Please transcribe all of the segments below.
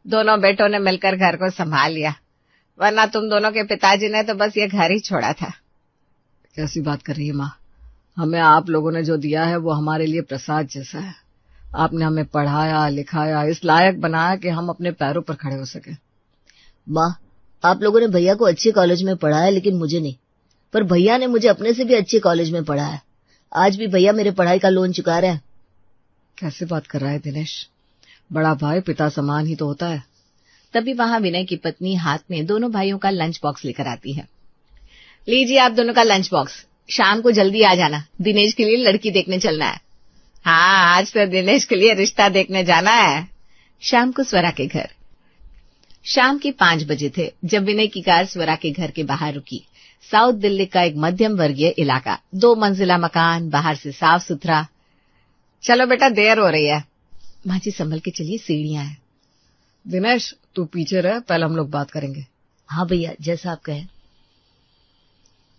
दोनों बेटों ने मिलकर घर को संभाल लिया, वरना तुम दोनों के पिताजी ने तो बस ये घर ही छोड़ा था। कैसी बात कर रही है माँ? हमें आप लोगों ने जो दिया है वो हमारे लिए प्रसाद जैसा है। आपने हमें पढ़ाया लिखाया, इस लायक बनाया कि हम अपने पैरों पर खड़े हो सके। माँ, आप लोगों ने भैया को अच्छे कॉलेज में पढ़ाया, लेकिन मुझे नहीं। पर भैया ने मुझे अपने से भी अच्छे कॉलेज में पढ़ाया। आज भी भैया मेरे पढ़ाई का लोन चुका रहे हैं। कैसे बात कर रहा है दिनेश? बड़ा भाई पिता समान ही तो होता है। तभी वहां विनय की पत्नी हाथ में दोनों भाइयों का लंच बॉक्स लेकर आती है। लीजिए आप दोनों का लंच बॉक्स, शाम को जल्दी आ जाना, दिनेश के लिए लड़की देखने चलना है। हाँ, आज तो दिनेश के लिए रिश्ता देखने जाना है। शाम को स्वरा के घर। शाम के 5 बजे थे जब विनय की कार स्वरा के घर के बाहर रुकी। साउथ दिल्ली का एक मध्यम वर्गीय इलाका, 2 मंजिला मकान, बाहर से साफ सुथरा। चलो बेटा, देर हो रही है। माँ जी संभल के चलिए, सीढ़ियां हैं। दिनेश तू पीछे रह, पहले हम लोग बात करेंगे। हाँ भैया, जैसा आप कहें।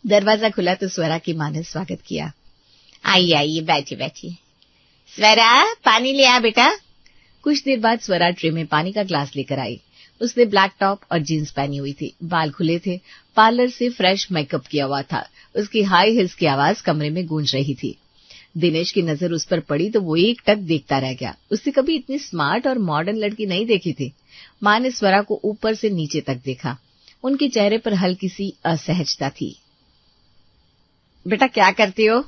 दरवाजा खुला तो स्वरा की माँ ने स्वागत किया। आइए आइए, बैठिए बैठिए। स्वरा, पानी ले आ बेटा। कुछ देर बाद स्वरा ट्रे में पानी का ग्लास लेकर आई। उसने ब्लैक टॉप और जीन्स पहनी हुई थी, बाल खुले थे, पार्लर से फ्रेश मेकअप किया हुआ था। उसकी हाई हिल्स की आवाज कमरे में गूंज रही थी। दिनेश की नजर उस पर पड़ी तो वो एक टक देखता रह गया। उसने कभी इतनी स्मार्ट और मॉडर्न लड़की नहीं देखी थी। माँ ने स्वरा को ऊपर से नीचे तक देखा। उनके चेहरे पर हल्की सी असहजता थी। बेटा क्या करती हो?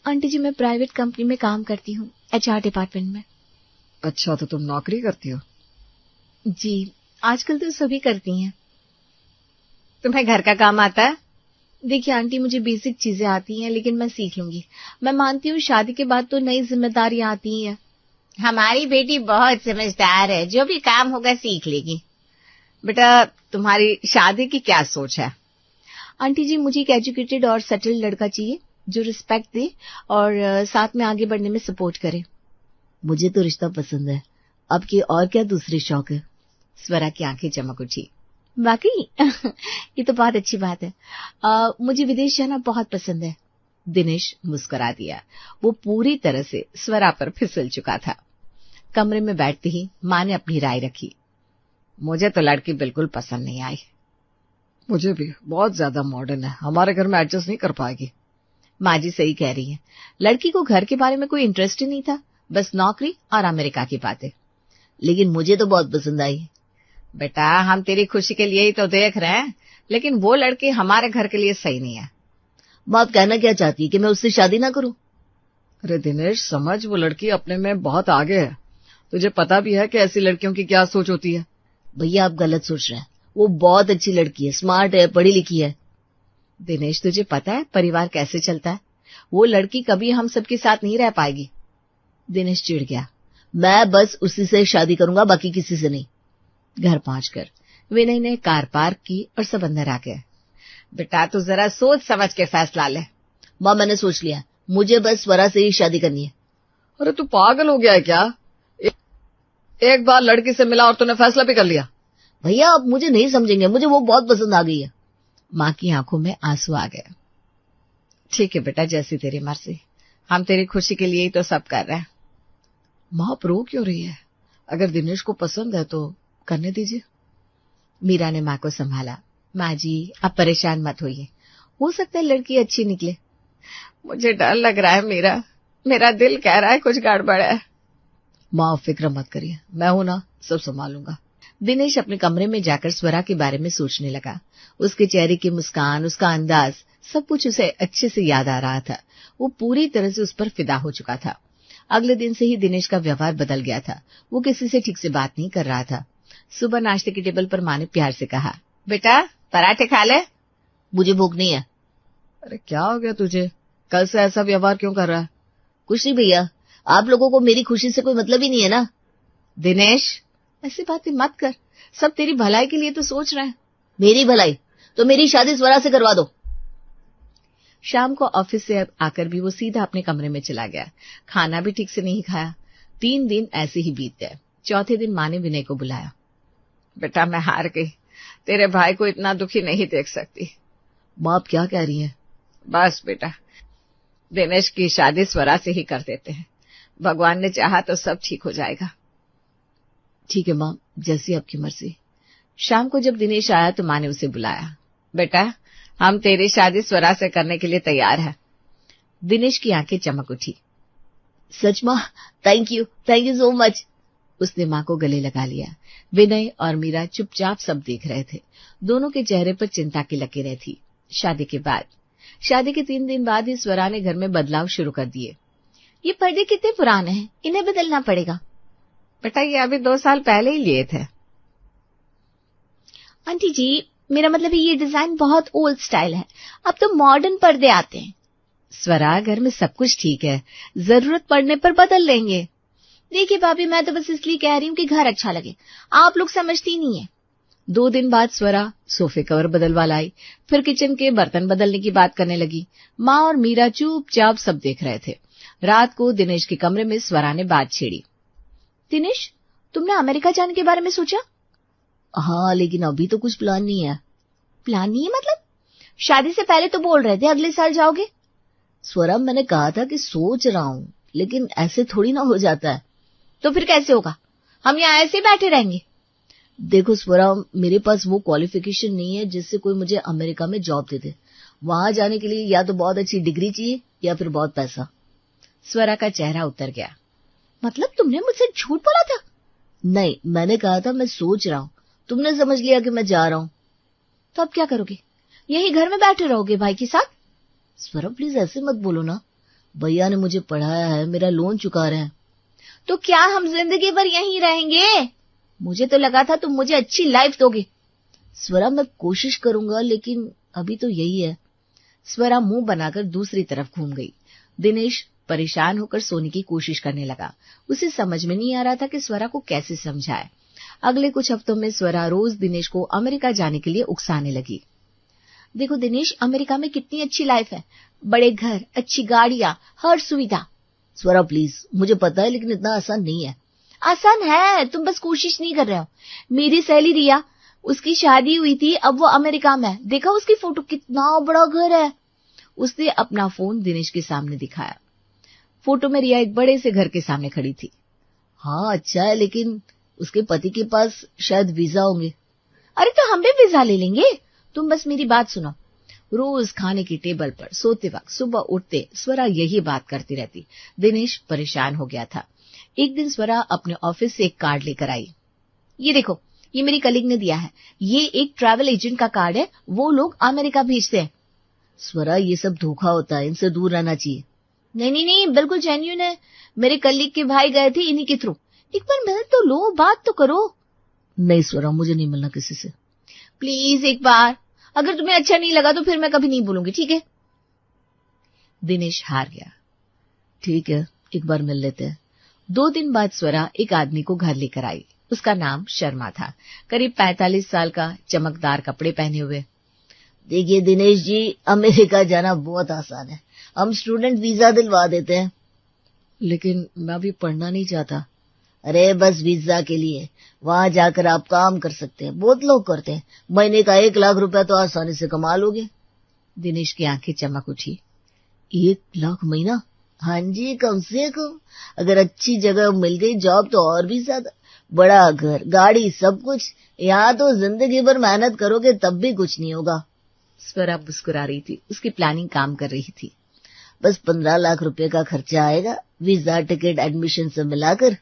आंटी जी, मैं प्राइवेट कंपनी में काम करती हूँ, HR डिपार्टमेंट में। अच्छा, तो तुम नौकरी करती हो? जी, आजकल तो सभी करती हैं। तुम्हें घर का काम आता है? देखिए आंटी, मुझे बेसिक चीजें आती हैं, लेकिन मैं सीख लूंगी। मैं मानती हूँ शादी के बाद तो नई जिम्मेदारियां आती हैं। हमारी बेटी बहुत समझदार है, जो भी काम होगा सीख लेगी। बेटा, तुम्हारी शादी की क्या सोच है? आंटी जी, मुझे एक एजुकेटेड और सेटल्ड लड़का चाहिए जो रिस्पेक्ट दे और साथ में आगे बढ़ने में सपोर्ट करे। मुझे तो रिश्ता पसंद है, आपकी और क्या दूसरी शौक है? स्वरा की आंखें चमक उठी। वाकई ये तो बहुत अच्छी बात है। मुझे विदेश जाना बहुत पसंद है। दिनेश मुस्कुरा दिया। वो पूरी तरह से स्वरा पर फिसल चुका था। कमरे में बैठते ही माँ ने अपनी राय रखी। मुझे तो लड़की बिल्कुल पसंद नहीं आई। मुझे भी, बहुत ज्यादा मॉडर्न है, हमारे घर में एडजस्ट नहीं कर पाएगी। माँ जी सही कह रही है। लड़की को घर के बारे में कोई इंटरेस्ट ही नहीं था, बस नौकरी और अमेरिका की बातें। लेकिन मुझे तो बहुत पसंद आई। बेटा, हम तेरी खुशी के लिए ही तो देख रहे हैं, लेकिन वो लड़की हमारे घर के लिए सही नहीं है। माँ, आप कहना क्या चाहती है कि मैं उससे शादी ना करूं? अरे दिनेश समझ, वो लड़की अपने में बहुत आगे है। तुझे पता भी है कि ऐसी लड़कियों की क्या सोच होती है। भैया, आप गलत सोच रहे हैं। वो बहुत अच्छी लड़की है, स्मार्ट है, पढ़ी लिखी है। दिनेश, तुझे पता है परिवार कैसे चलता है? वो लड़की कभी हम सबके साथ नहीं रह पाएगी। दिनेश चिढ़ गया। मैं बस उसी से शादी करूंगा, बाकी किसी से नहीं। घर पहुंचकर विनय ने कार पार्क की और सब अंदर आ गए। बेटा, तू जरा सोच समझ के फैसला ले। माँ, मैंने सोच लिया, मुझे बस स्वरा से ही शादी करनी है। अरे तू पागल हो गया है क्या? एक बार लड़की से मिला और तूने फैसला भी कर लिया? भैया, आप मुझे नहीं समझेंगे, मुझे वो बहुत पसंद आ गई है। माँ की आंखों में आंसू आ गए। ठीक है बेटा, जैसी तेरी मर्जी, हम तेरी खुशी के लिए ही तो सब कर रहे हैं। माँ रो क्यों रही है? अगर दिनेश को पसंद है तो करने दीजिए। मीरा ने माँ को संभाला। माँ जी, आप परेशान मत होइए, हो सकता है लड़की अच्छी निकले। मुझे डर लग रहा है मीरा, मेरा दिल कह रहा है कुछ गड़बड़ है। माँ फिक्र मत करिए, मैं हूं ना, सब संभालूंगा। दिनेश अपने कमरे में जाकर स्वरा के बारे में सोचने लगा। उसके चेहरे की मुस्कान, उसका अंदाज, सब कुछ उसे अच्छे से याद आ रहा था। वो पूरी तरह से उस पर फिदा हो चुका था। अगले दिन से ही दिनेश का व्यवहार बदल गया था। वो किसी से ठीक से बात नहीं कर रहा था। सुबह नाश्ते की टेबल पर माँ ने प्यार से कहा, बेटा पराठे खा ले। मुझे भूख नहीं है। अरे क्या हो गया तुझे? कल से ऐसा व्यवहार क्यों कर रहा है? कुछ नहीं भैया, आप लोगों को मेरी खुशी से कोई मतलब ही नहीं है ना। दिनेश, ऐसी बातें मत कर, सब तेरी भलाई के लिए तो सोच रहे हैं। मेरी भलाई? तो मेरी शादी स्वरा से करवा दो। शाम को ऑफिस से आकर भी वो सीधा अपने कमरे में चला गया। खाना भी ठीक से नहीं खाया। 3 दिन ऐसे ही बीत गए। चौथे दिन माँ ने विनय को बुलाया। बेटा, मैं हार गई, तेरे भाई को इतना दुखी नहीं देख सकती। माँ, आप क्या कह रही हैं? बस बेटा, दिनेश की शादी स्वरा से ही कर देते हैं। भगवान ने चाहा तो सब ठीक हो जाएगा। ठीक है माँ, जैसी आपकी मर्जी। शाम को जब दिनेश आया तो माँ ने उसे बुलाया। बेटा, हम तेरी शादी स्वरा से करने के लिए तैयार हैं। दिनेश की आंखें चमक उठी। सच माँ? Thank you so much. उसने माँ को गले लगा लिया। विनय और मीरा चुपचाप सब देख रहे थे। दोनों के चेहरे पर चिंता की लकीरें थी। शादी के 3 दिन बाद ही स्वरा ने घर में बदलाव शुरू कर दिए। ये पर्दे कितने पुराने हैं, इन्हें बदलना पड़ेगा। बेटा, ये अभी 2 साल पहले ही लिए थे। आंटी जी, मेरा मतलब है ये डिजाइन बहुत ओल्ड स्टाइल है, अब तो मॉडर्न पर्दे आते हैं। स्वरा, घर में सब कुछ ठीक है, जरूरत पड़ने पर बदल लेंगे। देखिए भाभी, मैं तो बस इसलिए कह रही हूँ कि घर अच्छा लगे, आप लोग समझती नहीं है। 2 दिन बाद स्वरा सोफे कवर बदलवा लाई, फिर किचन के बर्तन बदलने की बात करने लगी। माँ और मीरा चुपचाप सब देख रहे थे। रात को दिनेश के कमरे में स्वरा ने बात छेड़ी। दिनेश, तुमने अमेरिका जाने के बारे में सोचा? हाँ, लेकिन अभी तो कुछ प्लान नहीं है। प्लान नहीं है मतलब? शादी से पहले तो बोल रहे थे अगले साल जाओगे। स्वरा, मैंने कहा था कि सोच रहा हूँ, लेकिन ऐसे थोड़ी ना हो जाता है। तो फिर कैसे होगा? हम यहाँ ऐसे बैठे रहेंगे? देखो स्वरा, मेरे पास वो क्वालिफिकेशन नहीं है जिससे कोई मुझे अमेरिका में जॉब दे दे। वहां जाने के लिए या तो बहुत अच्छी डिग्री चाहिए या फिर बहुत पैसा। स्वरा का चेहरा उतर गया। मतलब तुमने मुझसे झूठ बोला था? नहीं, मैंने कहा था मैं सोच रहा हूँ, तुमने समझ लिया कि मैं जा रहा हूँ। तो अब क्या करोगे? यही घर में बैठे रहोगे भाई के साथ? स्वरा प्लीज ऐसे मत बोलो ना, भैया ने मुझे पढ़ाया है, मेरा लोन चुका रहे हैं। तो क्या हम जिंदगी भर यहीं रहेंगे? मुझे तो लगा था तुम मुझे अच्छी लाइफ दोगे। स्वरा, मैं कोशिश करूंगा, लेकिन अभी तो यही है। स्वरा मुंह बनाकर दूसरी तरफ घूम गई। दिनेश परेशान होकर सोने की कोशिश करने लगा। उसे समझ में नहीं आ रहा था कि स्वरा को कैसे समझाए। अगले कुछ हफ्तों में स्वरा रोज दिनेश को अमेरिका जाने के लिए उकसाने लगी। देखो दिनेश, अमेरिका में कितनी अच्छी लाइफ है, बड़े घर, अच्छी गाड़ियां, हर सुविधा। स्वरा प्लीज, मुझे पता है, लेकिन इतना आसान नहीं है। आसान है, तुम बस कोशिश नहीं कर रहे हो। मेरी सहेली रिया, उसकी शादी हुई थी, अब वो अमेरिका में है। देखा उसकी फोटो, कितना बड़ा घर है। उसने अपना फोन दिनेश के सामने दिखाया। फोटो में रिया एक बड़े से घर के सामने खड़ी थी। हाँ अच्छा है, लेकिन उसके पति के पास शायद वीजा होंगे। अरे तो हम भी वीजा ले लेंगे, तुम बस मेरी बात सुनो। रोज खाने की टेबल पर सोते वक्त सुबह उठते स्वरा यही बात करती रहती। दिनेश परेशान हो गया था। एक दिन स्वरा अपने ऑफिस से एक कार्ड लेकर आई। ये देखो, ये मेरी कलीग ने दिया है, ये एक ट्रैवल एजेंट का कार्ड है, वो लोग अमेरिका भेजते हैं। स्वरा, ये सब धोखा होता है, इनसे दूर रहना चाहिए। नहीं, बिल्कुल जेन्युइन है। मेरे कलीग के भाई गए थे इन्हीं के थ्रू। एक बार मिल तो लो, बात तो करो। नहीं स्वरा, मुझे नहीं मिलना किसी से। प्लीज एक बार, अगर तुम्हें अच्छा नहीं लगा तो फिर मैं कभी नहीं बोलूंगी, ठीक है? दिनेश हार गया। ठीक है, एक बार मिल लेते हैं। 2 दिन बाद स्वरा एक आदमी को घर लेकर आई। उसका नाम शर्मा था, करीब 45 साल का, चमकदार कपड़े पहने हुए। देखिए दिनेश जी, अमेरिका जाना बहुत आसान है, हम स्टूडेंट वीजा दिलवा देते हैं। लेकिन मैं अभी पढ़ना नहीं चाहता। अरे बस वीजा के लिए, वहां जाकर आप काम कर सकते हैं, बहुत लोग करते हैं। महीने का 1 लाख रुपया तो आसानी से कमा लोगे। दिनेश की आंखें चमक उठी। 1 लाख महीना? हाँ जी, कम से कम। अगर अच्छी जगह मिल गई जॉब तो और भी ज्यादा। बड़ा घर, गाड़ी, सब कुछ। यहाँ तो जिंदगी भर मेहनत करोगे तब भी कुछ नहीं होगा। स्वरा मुस्कुरा रही थी, उसकी प्लानिंग काम कर रही थी। बस 15 लाख रुपए का खर्चा आएगा, वीजा, टिकट, एडमिशन सब मिलाकर।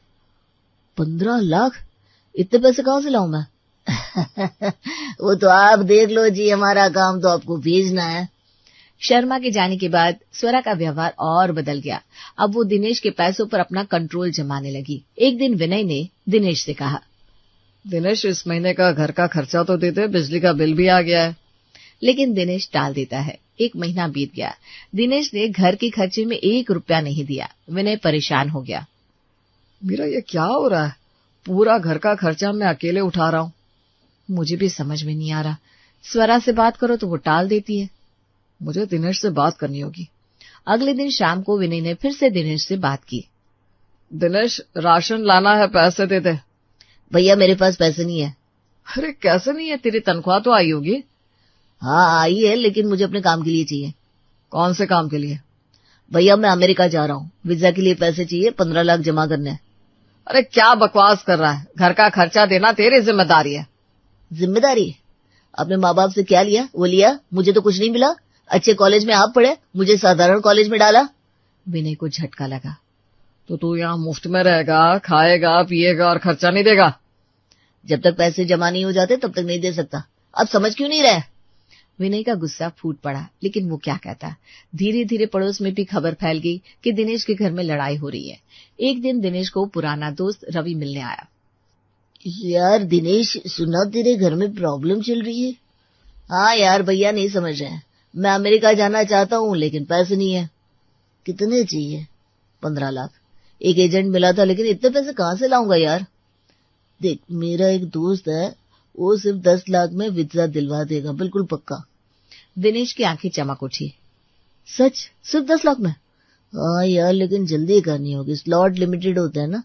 15 लाख? इतने पैसे कहाँ से लाऊं मैं? वो तो आप देख लो जी, हमारा काम तो आपको भेजना है। शर्मा के जाने के बाद स्वरा का व्यवहार और बदल गया। अब वो दिनेश के पैसों पर अपना कंट्रोल जमाने लगी। एक दिन विनय ने दिनेश से कहा, दिनेश, इस महीने का घर का खर्चा तो दे दे, बिजली का बिल भी आ गया है। लेकिन दिनेश टाल देता है। 1 महीना बीत गया, दिनेश ने घर के खर्चे में 1 रुपया नहीं दिया। विनय परेशान हो गया। मेरा ये क्या हो रहा है? पूरा घर का खर्चा मैं अकेले उठा रहा हूँ। मुझे भी समझ में नहीं आ रहा। स्वरा से बात करो तो वो टाल देती है। मुझे दिनेश से बात करनी होगी। अगले दिन शाम को विनय ने फिर से दिनेश से बात की। दिनेश, राशन लाना है, पैसे दे दे। भैया मेरे पास पैसे नहीं है। अरे कैसे नहीं है, तेरी तनख्वाह तो आई होगी। हाँ आई है, लेकिन मुझे अपने काम के लिए चाहिए। कौन से काम के लिए? भैया मैं अमेरिका जा रहा हूँ, वीजा के लिए पैसे चाहिए, 15 लाख जमा करने हैं। अरे क्या बकवास कर रहा है, घर का खर्चा देना तेरी जिम्मेदारी है। जिम्मेदारी? आपने माँ बाप से क्या लिया? वो लिया, मुझे तो कुछ नहीं मिला। अच्छे कॉलेज में आप पढ़े, मुझे साधारण कॉलेज में डाला। विनय को झटका लगा। तो तू यहाँ मुफ्त में रहेगा, खाएगा पिएगा और खर्चा नहीं देगा? जब तक पैसे जमा नहीं हो जाते तब तक नहीं दे सकता। आप समझ क्यों नहीं रहे? विनय का गुस्सा फूट पड़ा, लेकिन वो क्या कहता। धीरे धीरे पड़ोस में भी खबर फैल गई कि दिनेश के घर में लड़ाई हो रही है। एक दिन दिनेश को पुराना दोस्त रवि मिलने आया। यार दिनेश, सुना तेरे घर में प्रॉब्लम चल रही है। हाँ यार, भैया नहीं समझ रहे हैं। मैं अमेरिका जाना चाहता हूँ लेकिन पैसे नहीं है। कितने चाहिए? 15 लाख। एक एजेंट मिला था लेकिन इतने पैसे कहाँ से लाऊंगा यार। देख, मेरा एक दोस्त है, वो सिर्फ 10 लाख में वीजा दिलवा देगा, बिल्कुल पक्का। दिनेश की आंखें चमक उठी। सच? सिर्फ 10 लाख में? हाँ यार, लेकिन जल्दी करनी होगी, स्लॉट लिमिटेड होता है ना।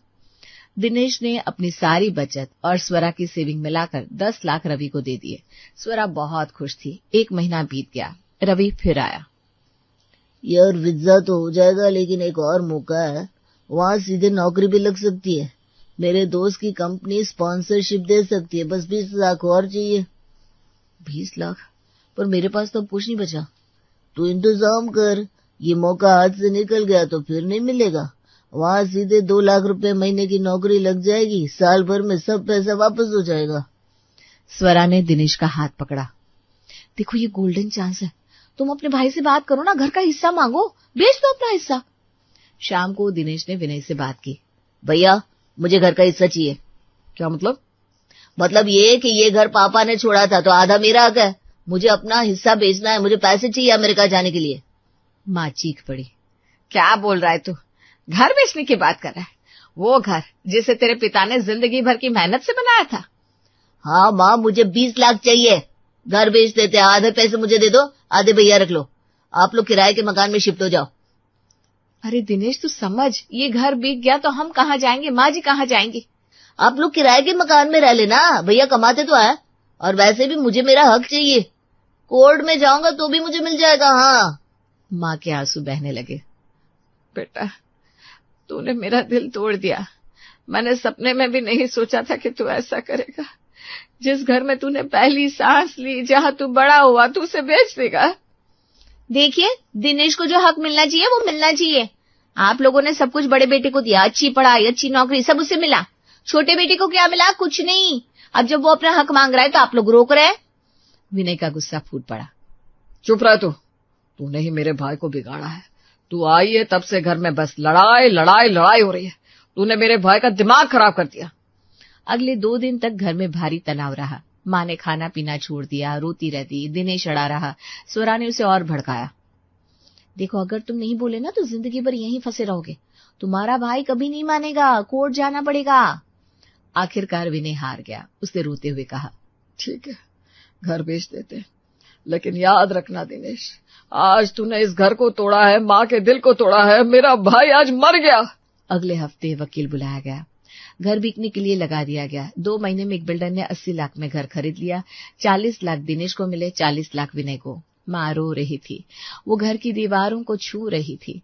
दिनेश ने अपनी सारी बचत और स्वरा की सेविंग मिलाकर 10 लाख रवि को दे दिए। स्वरा बहुत खुश थी। 1 महीना बीत गया, रवि फिर आया। यार वीजा तो हो जाएगा लेकिन एक और मौका है, वहां सीधे नौकरी भी लग सकती है। मेरे दोस्त की कंपनी स्पॉन्सरशिप दे सकती है, बस 20 लाख और चाहिए। 20 लाख? पर मेरे पास तो कुछ नहीं बचा। तू इंतजाम कर, ये मौका हाथ से निकल गया तो फिर नहीं मिलेगा। वहां सीधे 2 लाख रुपए महीने की नौकरी लग जाएगी, साल भर में सब पैसा वापस हो जाएगा। स्वरा ने दिनेश का हाथ पकड़ा। देखो, ये गोल्डन चांस है, तुम अपने भाई से बात करो ना, घर का हिस्सा मांगो, बेच दो अपना हिस्सा। शाम को दिनेश ने विनय से बात की। भैया, मुझे घर का हिस्सा चाहिए। क्या मतलब? मतलब ये कि ये घर पापा ने छोड़ा था तो आधा मेरा हक है, मुझे अपना हिस्सा बेचना है, मुझे पैसे चाहिए अमेरिका जाने के लिए। माँ चीख पड़ी। क्या बोल रहा है तू? घर बेचने की बात कर रहा है? वो घर जिसे तेरे पिता ने जिंदगी भर की मेहनत से बनाया था। हाँ माँ, मुझे 20 लाख चाहिए। घर बेच देते, आधे पैसे मुझे दे दो, आधे भैया रख लो। आप लोग किराए के मकान में शिफ्ट हो जाओ। अरे दिनेश, तू समझ, ये घर बिक गया तो हम कहाँ जाएंगे? माँ जी कहाँ जाएंगी? आप लोग किराए के मकान में रह लेना, भैया कमाते तो है, और वैसे भी मुझे मेरा हक चाहिए। कोर्ट में जाऊंगा तो भी मुझे मिल जाएगा। हाँ। माँ के आंसू बहने लगे। बेटा, तूने मेरा दिल तोड़ दिया। मैंने सपने में भी नहीं सोचा था कि तू ऐसा करेगा। जिस घर में तूने पहली सांस ली, जहाँ तू बड़ा हुआ, तू उसे बेच देगा। देखिए, दिनेश को जो हक मिलना चाहिए वो मिलना चाहिए। आप लोगों ने सब कुछ बड़े बेटे को दिया, अच्छी पढ़ाई, अच्छी नौकरी, सब उसे मिला। छोटे बेटे को क्या मिला? कुछ नहीं। अब जब वो अपना हक मांग रहा है तो आप लोग रोक रहे हैं। विनय का गुस्सा फूट पड़ा। चुप रह तूने ही मेरे भाई को बिगाड़ा है। तू आई है तब से घर में बस लड़ाई लड़ाई लड़ाई हो रही है। तूने मेरे भाई का दिमाग खराब कर दिया। अगले 2 दिन तक घर में भारी तनाव रहा। माँ ने खाना पीना छोड़ दिया, रोती रहती, दिनेश अड़ा रहा। स्वरा ने उसे और भड़काया। देखो, अगर तुम नहीं बोले ना तो जिंदगी भर यहीं फंसे रहोगे। तुम्हारा भाई कभी नहीं मानेगा, कोर्ट जाना पड़ेगा। आखिरकार विनय हार गया। उसने रोते हुए कहा, ठीक है, घर बेच देते, लेकिन याद रखना दिनेश, आज तूने इस घर को तोड़ा है, माँ के दिल को तोड़ा है। मेरा भाई आज मर गया। अगले हफ्ते वकील बुलाया गया। घर बिकने के लिए लगा दिया गया। 2 महीने में एक बिल्डर ने 80 लाख में घर खरीद लिया। 40 लाख दिनेश को मिले, 40 लाख विनय को। माँ रो रही थी। वो घर की दीवारों को छू रही थी।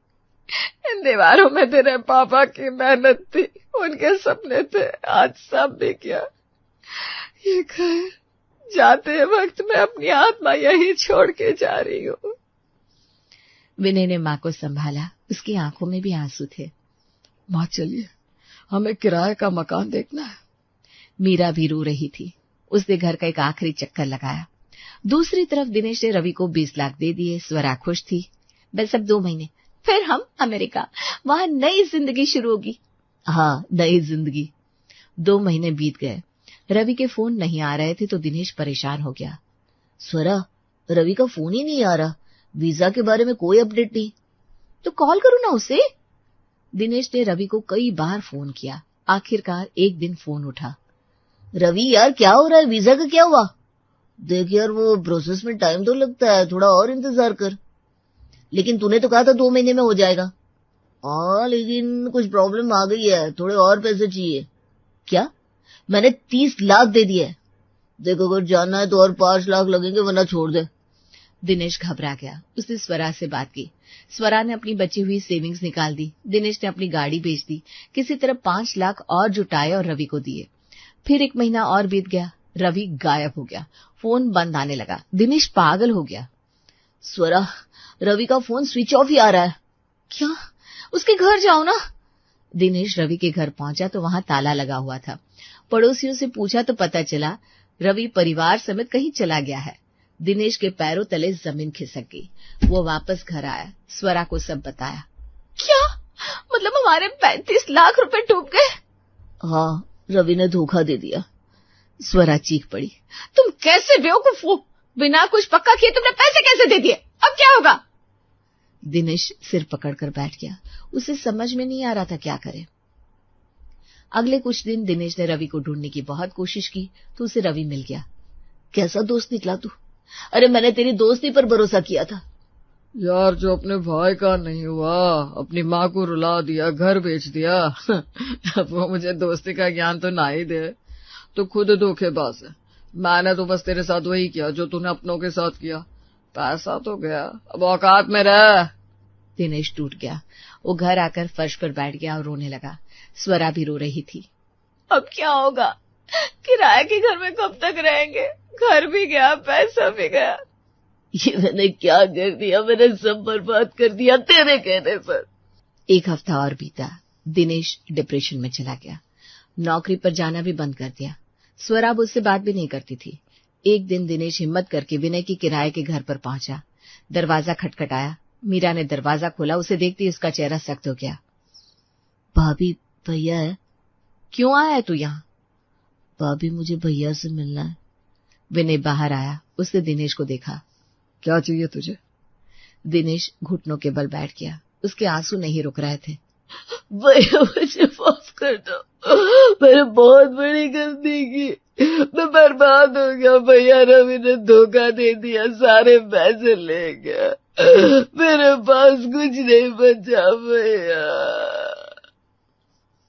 इन दीवारों में तेरे पापा की मेहनत थी, उनके सपने थे, आज सब बिक गया। ये घर जाते वक्त मैं अपनी आत्मा यहीं छोड़ के जा रही हूँ। विनय ने माँ को संभाला। उसकी आंखों में भी आंसू थे। माँ चलिए, हमें किराए का मकान देखना है। मीरा भी रो रही थी। उसने घर का एक आखिरी चक्कर लगाया। दूसरी तरफ दिनेश ने रवि को 20 लाख दे दिए। स्वरा खुश थी। बस अब 2 महीने, फिर हम अमेरिका, वहां नई जिंदगी शुरू होगी। हाँ, नई जिंदगी। 2 महीने बीत गए। रवि के फोन नहीं आ रहे थे तो दिनेश परेशान हो गया। स्वरा, रवि का फोन ही नहीं आ रहा, वीजा के बारे में कोई अपडेट नहीं। तो कॉल करो ना उसे। दिनेश ने रवि को कई बार फोन किया। आखिरकार एक दिन फोन उठा। रवि यार, क्या हो रहा है? वीजा का क्या हुआ? देख यार, वो प्रोसेस में टाइम तो लगता है, थोड़ा और इंतजार कर। लेकिन तूने तो कहा था 2 महीने में हो जाएगा। हाँ, लेकिन कुछ प्रॉब्लम आ गई है, थोड़े और पैसे चाहिए। क्या? मैंने 30 लाख दे दिए। देखो, अगर जाना है तो और 5 लाख लगेंगे, वरना छोड़ दे। दिनेश घबरा गया। उसने स्वरा से बात की। स्वरा ने अपनी बची हुई सेविंग्स निकाल दी। दिनेश ने अपनी गाड़ी बेच दी, किसी तरह 5 लाख और जुटाए और रवि को दिए। फिर 1 महीना और बीत गया। रवि गायब हो गया। फोन बंद आने लगा। दिनेश पागल हो गया। स्वरा, रवि का फोन स्विच ऑफ ही आ रहा है। क्या? उसके घर जाओ ना। दिनेश रवि के घर पहुंचा तो वहां ताला लगा हुआ था। पड़ोसियों से पूछा तो पता चला रवि परिवार समेत कहीं चला गया है। दिनेश के पैरों तले जमीन खिसक गई। वो वापस घर आया, स्वरा को सब बताया। क्या मतलब हमारे 35 लाख रुपए डूब गए? हाँ, रवि ने धोखा दे दिया। स्वरा चीख पड़ी। तुम कैसे बेवकूफ हो? बिना कुछ पक्का किए तुमने पैसे कैसे दे दिए? अब क्या होगा? दिनेश सिर पकड़कर बैठ गया। उसे समझ में नहीं आ रहा था क्या करे। अगले कुछ दिन दिनेश ने रवि को ढूंढने की बहुत कोशिश की तो उसे रवि मिल गया। कैसा दोस्त निकला तू? अरे मैंने तेरी दोस्ती पर भरोसा किया था। यार, जो अपने भाई का नहीं हुआ, अपनी माँ को रुला दिया, घर बेच दिया। अब वो मुझे दोस्ती का ज्ञान तो ना ही दे तो खुद धोखेबाज है। मैंने तो बस तेरे साथ वही किया जो तूने अपनों के साथ किया। पैसा तो गया, अब औकात में रह। दिनेश टूट गया। वो घर आकर फर्श पर बैठ गया और रोने लगा। स्वरा भी रो रही थी। अब क्या होगा? किराए के घर में कब तक रहेंगे? घर भी गया, पैसा भी गया। ये मैंने क्या कर दिया? मैंने सब बर्बाद कर दिया तेरे कहने पर। 1 हफ्ता और बीता। दिनेश डिप्रेशन में चला गया। नौकरी पर जाना भी बंद कर दिया। स्वरा अब उससे बात भी नहीं करती थी। एक दिन दिनेश हिम्मत करके विनय की किराए के घर पर पहुंचा। दरवाजा खटखटाया। मीरा ने दरवाजा खोला। उसे देखते ही उसका चेहरा सख्त हो गया। भाभी, भैया है। क्यों आया है तू यहाँ? भाभी, मुझे भैया से मिलना है। विनय बाहर आया। उसने दिनेश को देखा। क्या चाहिए तुझे? दिनेश घुटनों के बल बैठ गया। उसके आंसू नहीं रुक रहे थे। भैया, मुझे माफ कर दो। मैंने बहुत बड़ी गलती की। मैं बर्बाद हो गया भैया। रवि ने धोखा दे दिया, सारे पैसे ले गया। मेरे पास कुछ नहीं बचा भैया।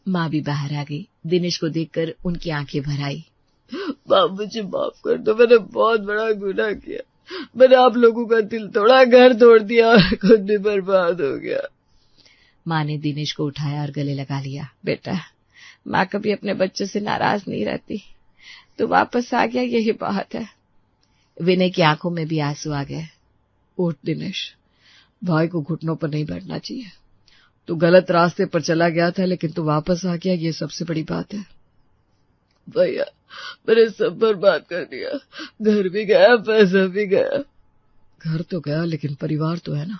माँ भी बाहर आ गई। दिनेश को देखकर उनकी आंखें भर आई। माँ, मुझे माफ कर दो। मैंने बहुत बड़ा गुनाह किया। मैंने आप लोगों का दिल तोड़ा, घर तोड़ दिया और खुद भी बर्बाद हो गया। माँ ने दिनेश को उठाया और गले लगा लिया। बेटा, माँ कभी अपने बच्चों से नाराज नहीं रहती। तू वापस आ गया, यही बात है। विनय की आंखों में भी आंसू आ गए। उठ दिनेश, भाई को घुटनों पर नहीं बैठना चाहिए। तू गलत रास्ते पर चला गया था, लेकिन तू वापस आ गया, ये सबसे बड़ी बात है। भैया, मैंने सब बर्बाद कर दिया। घर भी गया, पैसा भी गया। घर तो गया, लेकिन परिवार तो है ना।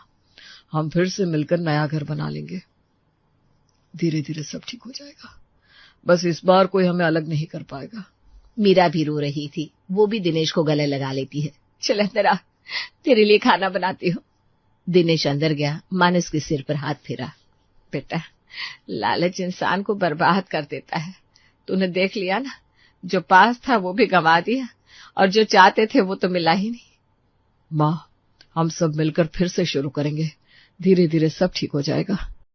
हम फिर से मिलकर नया घर बना लेंगे। धीरे धीरे सब ठीक हो जाएगा। बस इस बार कोई हमें अलग नहीं कर पाएगा। मीरा भी रो रही थी। वो भी दिनेश को गले लगा लेती है। चल अंदर आ, तेरे लिए खाना बनाती हूँ। दिनेश अंदर गया। माँ ने उसके सिर पर हाथ फेरा। बेटा, लालच इंसान को बर्बाद कर देता है। तूने देख लिया ना, जो पास था वो भी गंवा दिया और जो चाहते थे वो तो मिला ही नहीं। माँ, हम सब मिलकर फिर से शुरू करेंगे। धीरे धीरे सब ठीक हो जाएगा।